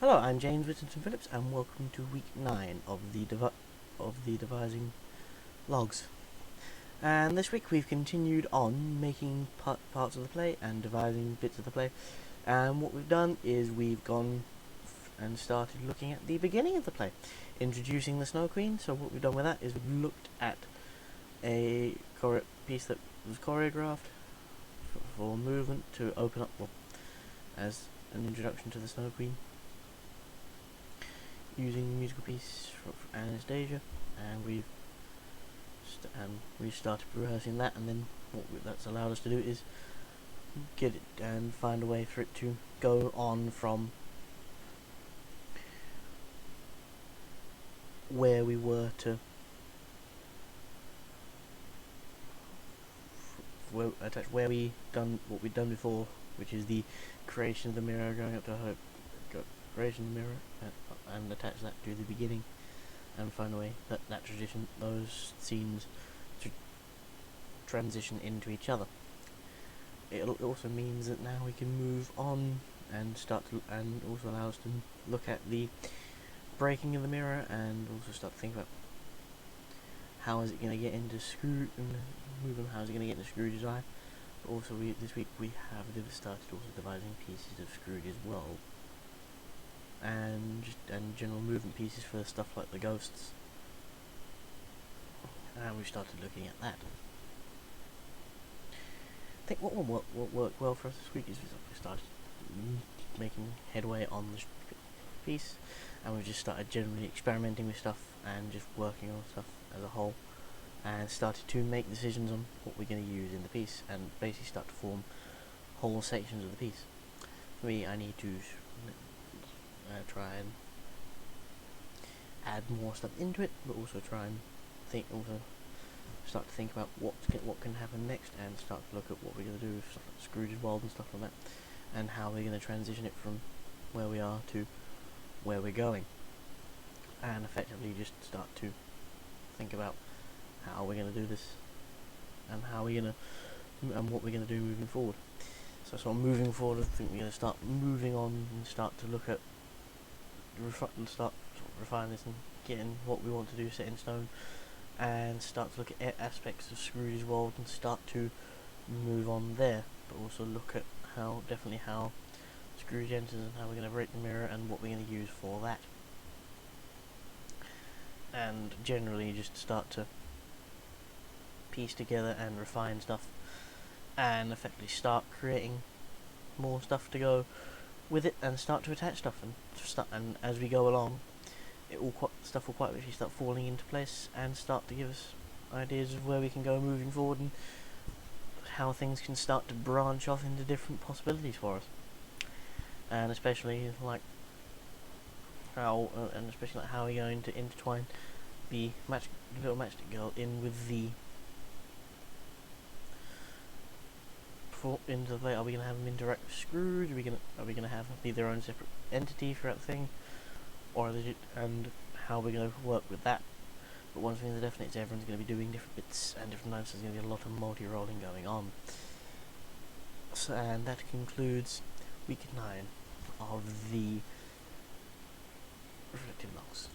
Hello, I'm James Whittington-Phillips, and welcome to week 9 of the Devising logs. And this week we've continued on making parts of the play and devising bits of the play. And what we've done is we've gone and started looking at the beginning of the play, introducing the Snow Queen. So what we've done with that is we've looked at a piece that was choreographed for movement to open up, as an introduction to the Snow Queen, using the musical piece for Anastasia, and we've started rehearsing that, and then what that's allowed us to do is get it and find a way for it to go on from where we were to where we done what we'd done before, which is the creation of the mirror, going up to her creation of the mirror, and attach that to the beginning, and find a way that those scenes to transition into each other. It also means that now we can move on and and also allow us to look at the breaking of the mirror, and also start to think about how is it going to get into how is it going to get into Scrooge's eye. But also this week we have started also devising pieces of Scrooge as well, and general movement pieces for stuff like the ghosts, and we started looking at that. I think what worked well for us this week is we started making headway on the piece, and we've just started generally experimenting with stuff and just working on stuff as a whole, and started to make decisions on what we're going to use in the piece, and basically start to form whole sections of the piece. For me, I need to try and add more stuff into it, but also try and start to think about what can happen next, and start to look at what we're going to do with stuff like Scrooge's World and stuff like that, and how we're going to transition it from where we are to where we're going, and effectively just start to think about how we're going to do this, and what we're going to do moving forward. So sort of moving forward, I think we're going to start moving on and start to look at refine this and getting what we want to do set in stone, and start to look at aspects of Scrooge's World and start to move on there, but also look at how Scrooge enters and how we're going to break the mirror and what we're going to use for that, and generally just start to piece together and refine stuff, and effectively start creating more stuff to go with it, and start to attach stuff, and as we go along, stuff will quite literally start falling into place and start to give us ideas of where we can go moving forward, and how things can start to branch off into different possibilities for us, and especially like how we're going to intertwine the little matchstick girl in with the into the play. Are we going to have them interact with Scrooge? Are we going to have them be their own separate entity throughout the thing, and how we're going to work with that? But one thing that's definite is everyone's going to be doing different bits and different nights. There's going to be a lot of multi-rolling going on. So, and that concludes week 9 of the Reflective Logs.